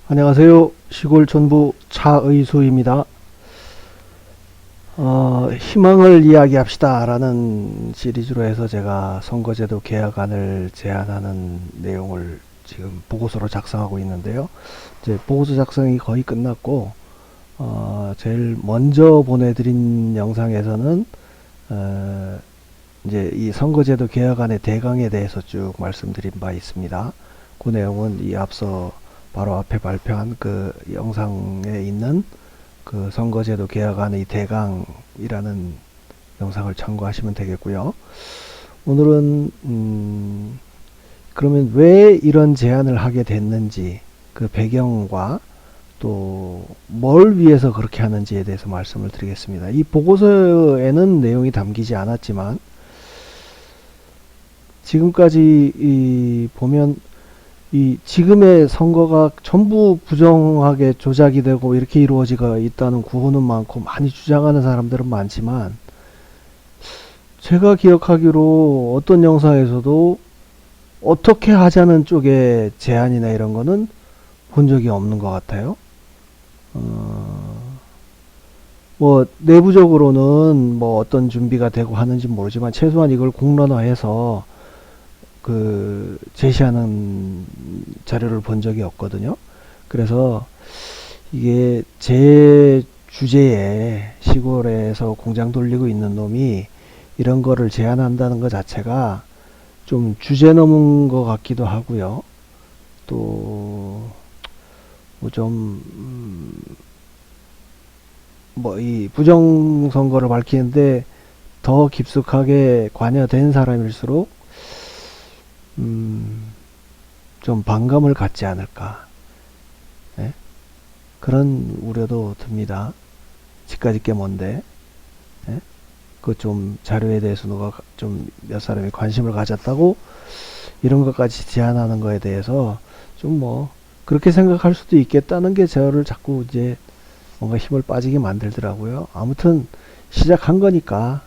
안녕하세요. 시골 전부 차의수입니다. 희망을 이야기합시다 라는 시리즈로 해서 제가 선거제도 개혁안을 제안하는 내용을 지금 보고서로 작성하고 있는데요. 이제 보고서 작성이 거의 끝났고, 제일 먼저 보내드린 영상에서는 이제 이 선거제도 개혁안의 대강에 대해서 쭉 말씀드린 바 있습니다. 그 내용은 이 앞서 바로 앞에 발표한 그 영상에 있는 그 선거제도 개혁안의 대강이라는 영상을 참고하시면 되겠고요. 오늘은 그러면 왜 이런 제안을 하게 됐는지, 그 배경과 또 뭘 위해서 그렇게 하는지에 대해서 말씀을 드리겠습니다. 이 보고서에는 내용이 담기지 않았지만 지금까지 보면 이 지금의 선거가 전부 부정하게 조작이 되고 이렇게 이루어지고 있다는 구호는 많고 많이 주장하는 사람들은 많지만, 제가 기억하기로 어떤 영상에서도 어떻게 하자는 쪽의 제안이나 이런 거는 본 적이 없는 것 같아요. 뭐 내부적으로는 뭐 어떤 준비가 되고 하는지 모르지만 최소한 이걸 공론화해서 그 제시하는 자료를 본 적이 없거든요. 그래서 이게 제 주제에 시골에서 공장 돌리고 있는 놈이 이런 거를 제안한다는 것 자체가 좀 주제 넘은 것 같기도 하고요. 또 뭐 좀 뭐 이 부정선거를 밝히는데 더 깊숙하게 관여된 사람일수록 좀 반감을 갖지 않을까, 예? 그런 우려도 듭니다. 집까지 게 뭔데, 예? 그 좀 자료에 대해서 누가 좀 몇 사람이 관심을 가졌다고 이런 것까지 제안하는 거에 대해서 좀 뭐 그렇게 생각할 수도 있겠다는 게 저를 자꾸 이제 뭔가 힘을 빠지게 만들더라고요. 아무튼 시작한 거니까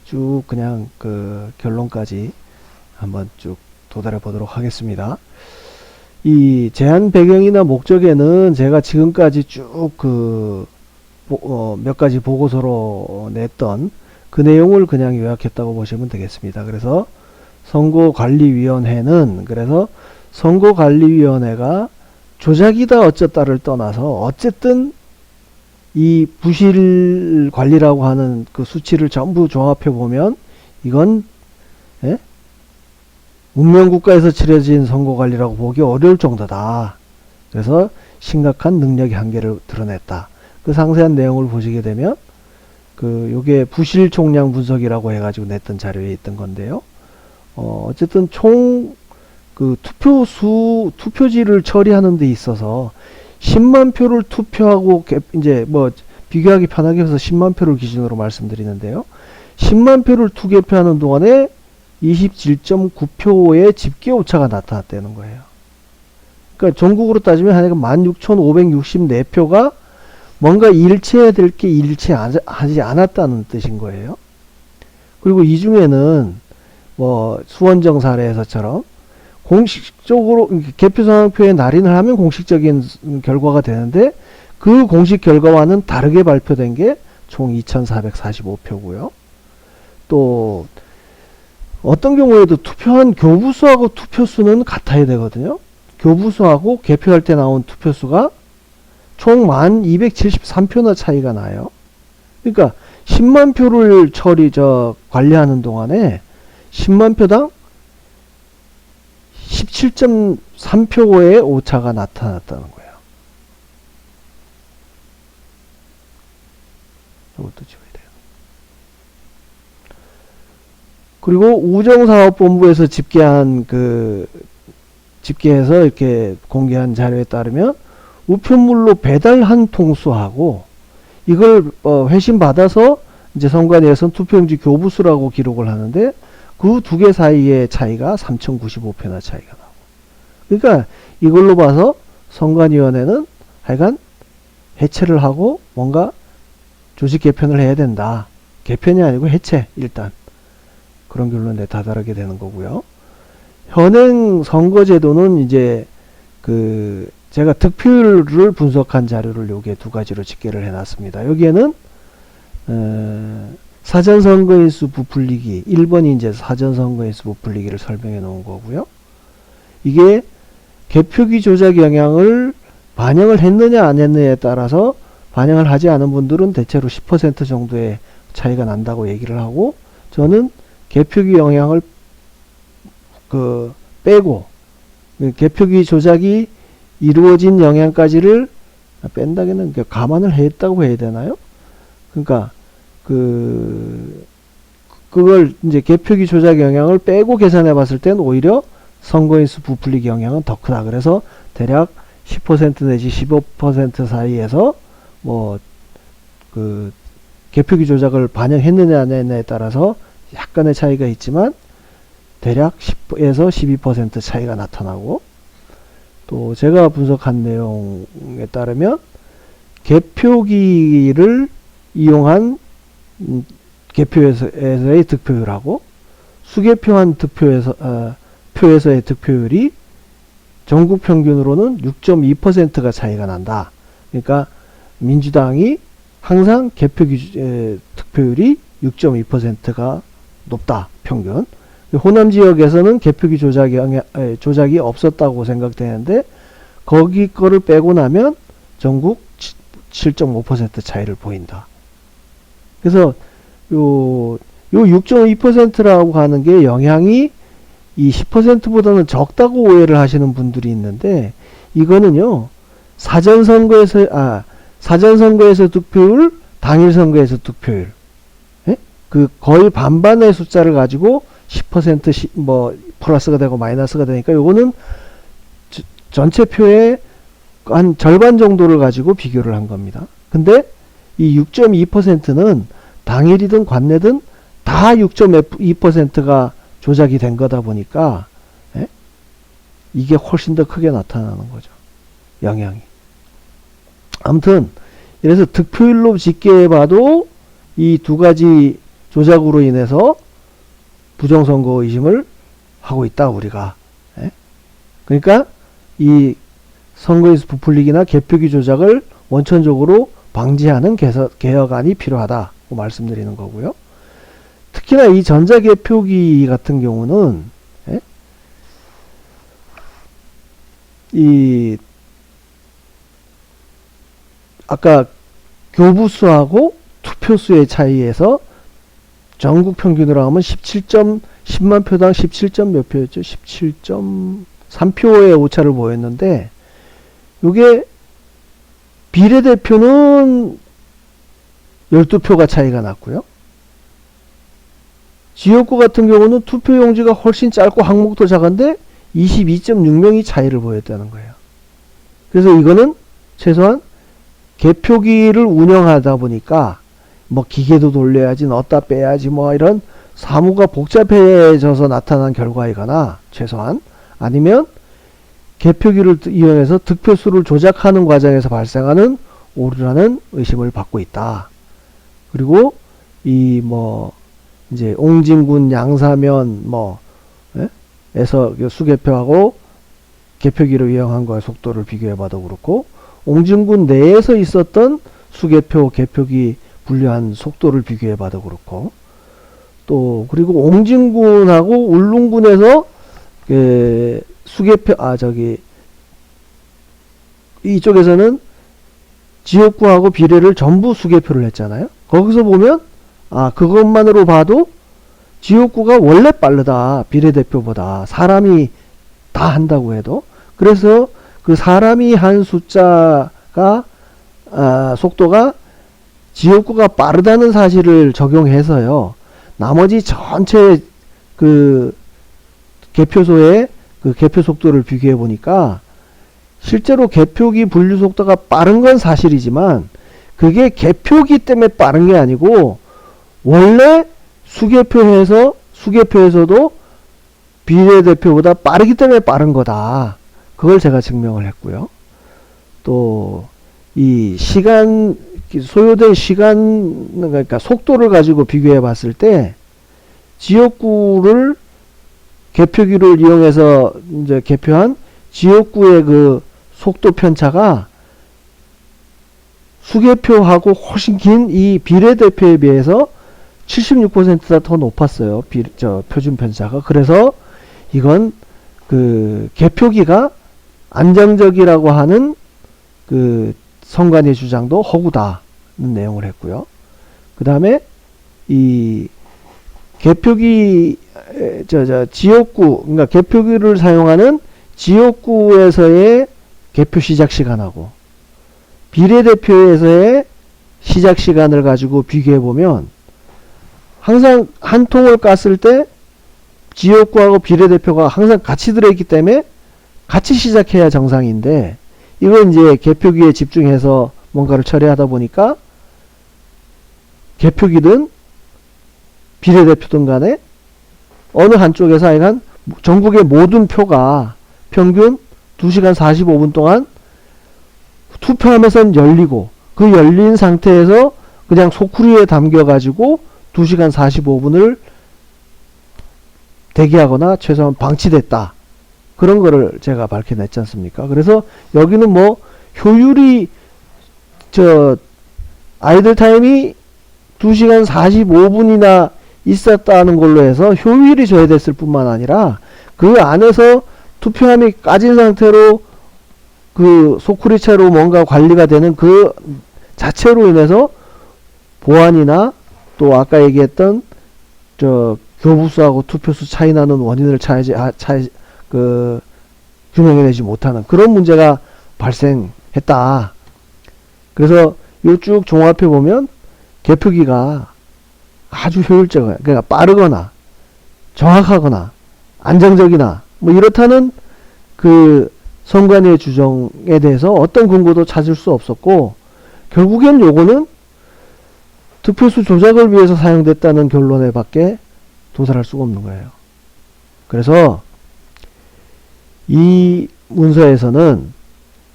쭉 그냥 그 결론까지 한번 쭉 도달해 보도록 하겠습니다. 이 제안 배경이나 목적에는 제가 지금까지 쭉 몇 가지 보고서로 냈던 그 내용을 그냥 요약했다고 보시면 되겠습니다. 그래서 선거관리위원회는, 그래서 선거관리위원회가 조작이다 어쩌다를 떠나서 어쨌든 이 부실 관리라고 하는 그 수치를 전부 종합해 보면 이건, 예? 문명국가에서 치러진 선거관리라고 보기 어려울 정도다. 그래서 심각한 능력의 한계를 드러냈다. 그 상세한 내용을 보시게 되면 요게 부실 총량 분석이라고 해가지고 냈던 자료에 있던 건데요. 어쨌든 총 그 투표지를 처리하는 데 있어서 10만 표를 투표하고 이제 뭐 비교하기 편하게 해서 10만 표를 기준으로 말씀드리는데요. 10만 표를 투개표하는 동안에 27.9표의 집계 오차가 나타났다는 거예요. 그러니까 전국으로 따지면 한 16,564표가 뭔가 일치해야 될 게 일치하지 않았다는 뜻인 거예요. 그리고 이 중에는 뭐 수원정 사례에서처럼 공식적으로 개표상황표에 날인을 하면 공식적인 결과가 되는데 그 공식 결과와는 다르게 발표된 게 총 2,445표고요. 또 어떤 경우에도 투표한 교부수하고 투표수는 같아야 되거든요. 교부수하고 개표할 때 나온 투표수가 총 1,273표나 차이가 나요. 그러니까 10만 표를 관리하는 동안에 10만 표당 17.3표의 오차가 나타났다는 거예요. 이것도 지워야 돼요. 그리고 우정사업본부에서 집계해서 이렇게 공개한 자료에 따르면 우편물로 배달한 통수하고 이걸 회신 받아서 이제 선관위에서는 투표용지 교부수라고 기록을 하는데 그 두 개 사이의 차이가 3,095표나 차이가 나고, 그러니까 이걸로 봐서 선관위원회는 하여간 해체를 하고 뭔가 조직 개편을 해야 된다. 개편이 아니고 해체, 일단 그런 결론에 다다르게 되는 거고요. 현행 선거제도는 이제 제가 득표율을 분석한 자료를 요게 두 가지로 집계를 해놨습니다. 여기에는 사전선거인수 부풀리기 1번이 이제 사전선거인수 부풀리기를 설명해 놓은 거고요. 이게 개표기 조작 영향을 반영을 했느냐 안 했느냐에 따라서 반영을 하지 않은 분들은 대체로 10% 정도의 차이가 난다고 얘기를 하고, 저는 개표기 영향을 빼고 개표기 조작이 이루어진 영향까지를 뺀다기는 감안을 했다고 해야 되나요? 그러니까 그걸 이제 개표기 조작 영향을 빼고 계산해 봤을 땐 오히려 선거인수 부풀리기 영향은 더 크다. 그래서 대략 10% 내지 15% 사이에서 개표기 조작을 반영했느냐 안 했느냐에 따라서 약간의 차이가 있지만 대략 10에서 12% 차이가 나타나고, 또 제가 분석한 내용에 따르면 개표기를 이용한 개표에서의 득표율하고 수개표한 표에서의 득표율이 전국 평균으로는 6.2%가 차이가 난다. 그러니까 민주당이 항상 개표기 득표율이 6.2%가 높다. 평균. 호남 지역에서는 개표기 조작이 없었다고 생각되는데 거기 거를 빼고 나면 전국 7.5% 차이를 보인다. 그래서 요 6.2%라고 하는 게 영향이 이 10%보다는 적다고 오해를 하시는 분들이 있는데, 이거는요 사전선거에서 득표율, 당일 선거에서 득표율, 예? 거의 반반의 숫자를 가지고 10% 플러스가 되고 마이너스가 되니까 요거는 전체 표의 한 절반 정도를 가지고 비교를 한 겁니다. 근데 이 6.2%는 당일이든 관내든 다 6.2%가 조작이 된 거다 보니까 이게 훨씬 더 크게 나타나는 거죠. 영향이. 아무튼 이래서 득표율로 집계해봐도 이 두 가지 조작으로 인해서 부정선거 의심을 하고 있다 우리가. 그러니까 이 선거인수 부풀리기나 개표기 조작을 원천적으로 방지하는 개혁안이 필요하다고 말씀드리는 거고요. 특히나 이 전자개표기 같은 경우는 이 아까 교부수하고 투표수의 차이에서 전국 평균으로 하면 10만 표당 17점 몇 표였죠? 17.3표의 오차를 보였는데, 요게 비례대표는 12표가 차이가 났고요. 지역구 같은 경우는 투표용지가 훨씬 짧고 항목도 작은데 22.6명이 차이를 보였다는 거예요. 그래서 이거는 최소한 개표기를 운영하다 보니까 기계도 돌려야지, 넣었다 빼야지, 이런 사무가 복잡해져서 나타난 결과이거나, 최소한 아니면 개표기를 이용해서 득표수를 조작하는 과정에서 발생하는 오류라는 의심을 받고 있다. 그리고 이제 옹진군 양사면 에서 수개표하고 개표기를 이용한 거의 속도를 비교해봐도 그렇고, 옹진군 내에서 있었던 수개표 개표기 분류한 속도를 비교해봐도 그렇고, 또 그리고 옹진군하고 울릉군에서 수개표 이쪽에서는 지역구하고 비례를 전부 수개표를 했잖아요. 거기서 보면 그것만으로 봐도 지역구가 원래 빠르다, 비례대표보다. 사람이 다 한다고 해도. 그래서 그 사람이 한 숫자가 속도가 지역구가 빠르다는 사실을 적용해서요, 나머지 전체 개표소의 개표 속도를 비교해 보니까 실제로 개표기 분류 속도가 빠른 건 사실이지만 그게 개표기 때문에 빠른 게 아니고 원래 수개표에서도 비례대표보다 빠르기 때문에 빠른 거다. 그걸 제가 증명을 했고요. 또 이 소요된 시간, 그러니까 속도를 가지고 비교해 봤을 때 지역구를 개표기를 이용해서 이제 개표한 지역구의 속도 편차가 수개표하고 훨씬 긴 이 비례대표에 비해서 76%가 더 높았어요. 표준 편차가. 그래서 이건 그 개표기가 안정적이라고 하는 그 선관위 주장도 허구다는 내용을 했고요. 그 다음에 이 개표기 지역구, 그러니까 개표기를 사용하는 지역구에서의 개표 시작 시간하고 비례대표에서의 시작 시간을 가지고 비교해 보면 항상 한 통을 깠을 때 지역구하고 비례대표가 항상 같이 들어있기 때문에 같이 시작해야 정상인데, 이건 이제 개표기에 집중해서 뭔가를 처리하다 보니까 개표기든 비례대표든 간에 어느 한쪽에서 하여간 전국의 모든 표가 평균 2시간 45분 동안 투표하면서 열리고, 그 열린 상태에서 그냥 소쿠리에 담겨가지고 2시간 45분을 대기하거나 최소한 방치됐다. 그런 거를 제가 밝혀냈지 않습니까? 그래서 여기는 뭐 효율이 아이들 타임이 2시간 45분이나 있었다는 걸로 해서 효율이 저해됐을 뿐만 아니라 그 안에서 투표함이 까진 상태로 그 소쿠리체로 뭔가 관리가 되는 그 자체로 인해서 보안이나 또 아까 얘기했던 교부수하고 투표수 차이 나는 원인을 규명해내지 못하는 그런 문제가 발생했다. 그래서 요 쭉 종합해 보면 개표기가 아주 효율적이야. 그러니까 빠르거나 정확하거나 안정적이나 뭐 이렇다는 그 선관위의 주장에 대해서 어떤 근거도 찾을 수 없었고, 결국엔 요거는 득표수 조작을 위해서 사용됐다는 결론에 밖에 도달할 수가 없는 거예요. 그래서 이 문서에서는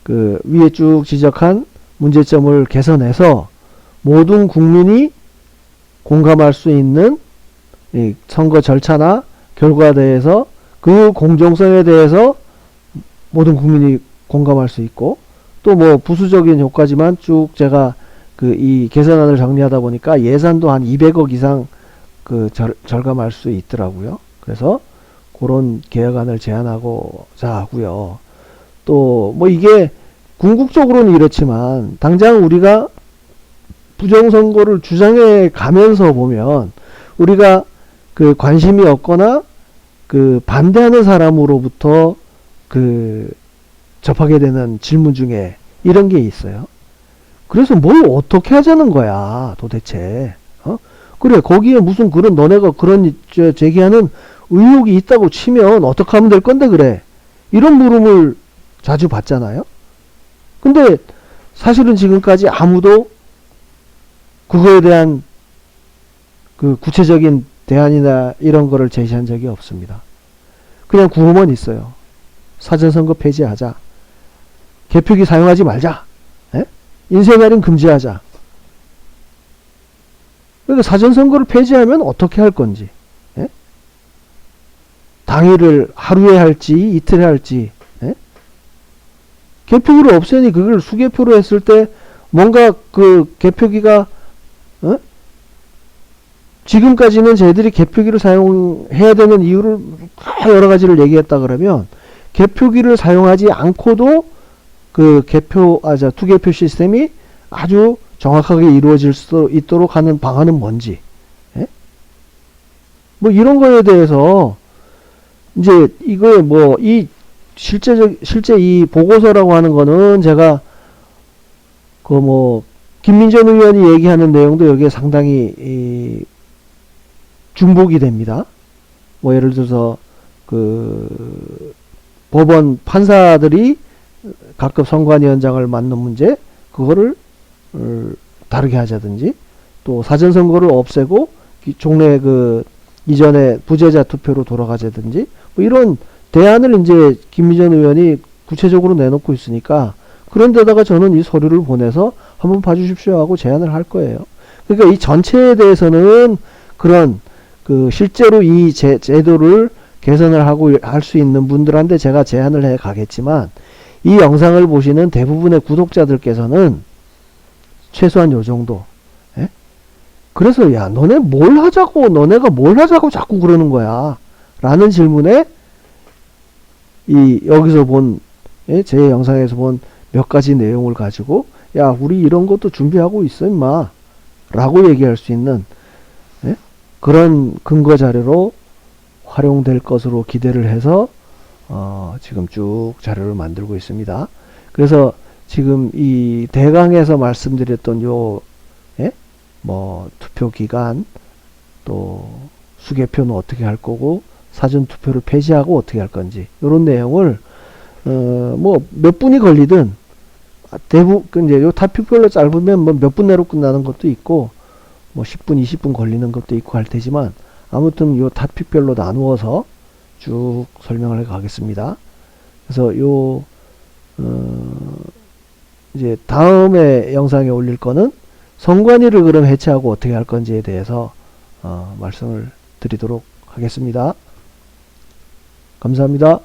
그 위에 쭉 지적한 문제점을 개선해서 모든 국민이 공감할 수 있는 이 선거 절차나 결과에 대해서 그 공정성에 대해서 모든 국민이 공감할 수 있고, 또 뭐 부수적인 효과지만 쭉 제가 그 이 개선안을 정리하다 보니까 예산도 한 200억 이상 그 절감할 수 있더라고요. 그래서 그런 개혁안을 제안하고자 하고요. 또 뭐 이게 궁극적으로는 이렇지만 당장 우리가 부정선거를 주장해 가면서 보면 우리가 그 관심이 없거나 그 반대하는 사람으로부터 그 접하게 되는 질문 중에 이런 게 있어요. 그래서 뭘 어떻게 하자는 거야 도대체. 그래 거기에 무슨 그런 너네가 그런 제기하는 의혹이 있다고 치면 어떻게 하면 될 건데 그래. 이런 물음을 자주 받잖아요. 근데 사실은 지금까지 아무도 그거에 대한 그 구체적인 대안이나 이런 거를 제시한 적이 없습니다. 그냥 구호만 있어요. 사전선거 폐지하자. 개표기 사용하지 말자. 에? 인쇄날인 금지하자. 그러니까 사전선거를 폐지하면 어떻게 할 건지. 에? 당일을 하루에 할지 이틀에 할지. 에? 개표기를 없애니 그걸 수개표로 했을 때 뭔가 그 개표기가 지금까지는 저희들이 개표기를 사용해야 되는 이유를 여러 가지를 얘기했다 그러면 개표기를 사용하지 않고도 그 투개표 시스템이 아주 정확하게 이루어질 수 있도록 하는 방안은 뭔지, 예? 뭐 이런 거에 대해서 이제 이거 뭐 이 실제 이 보고서라고 하는 거는 제가 그 뭐 김민전 의원이 얘기하는 내용도 여기에 상당히 중복이 됩니다. 뭐 예를 들어서 그 법원 판사들이 각급 선관위원장을 맡는 문제, 그거를 다르게 하자든지, 또 사전선거를 없애고 종래 그 이전에 부재자 투표로 돌아가자든지, 뭐 이런 대안을 이제 김민전 의원이 구체적으로 내놓고 있으니까 그런 데다가 저는 이 서류를 보내서 한번 봐주십시오 하고 제안을 할 거예요. 그러니까 이 전체에 대해서는 그런 그 실제로 이 제도를 개선을 하고 할 수 있는 분들한테 제가 제안을 해 가겠지만, 이 영상을 보시는 대부분의 구독자들께서는 최소한 요 정도. 예? 그래서 야 너네가 뭘 하자고 자꾸 그러는 거야 라는 질문에 이 여기서 본 제 영상에서 본 몇 가지 내용을 가지고 야 우리 이런 것도 준비하고 있어 임마 라고 얘기할 수 있는 그런 근거 자료로 활용될 것으로 기대를 해서 지금 쭉 자료를 만들고 있습니다. 그래서 지금 이 대강에서 말씀드렸던 요 뭐 투표 기간 또 수개표는 어떻게 할 거고 사전 투표를 폐지하고 어떻게 할 건지 이런 내용을 뭐 몇 분이 걸리든 대부분 이제 요 타픽별로 짧으면 뭐 몇 분 내로 끝나는 것도 있고 뭐 10분 20분 걸리는 것도 있고 할 테지만 아무튼 요 타픽별로 나누어서 쭉 설명을 해 가겠습니다. 그래서 요 이제 다음에 영상에 올릴 거는 선관위를 그럼 해체하고 어떻게 할 건지에 대해서 말씀을 드리도록 하겠습니다. 감사합니다.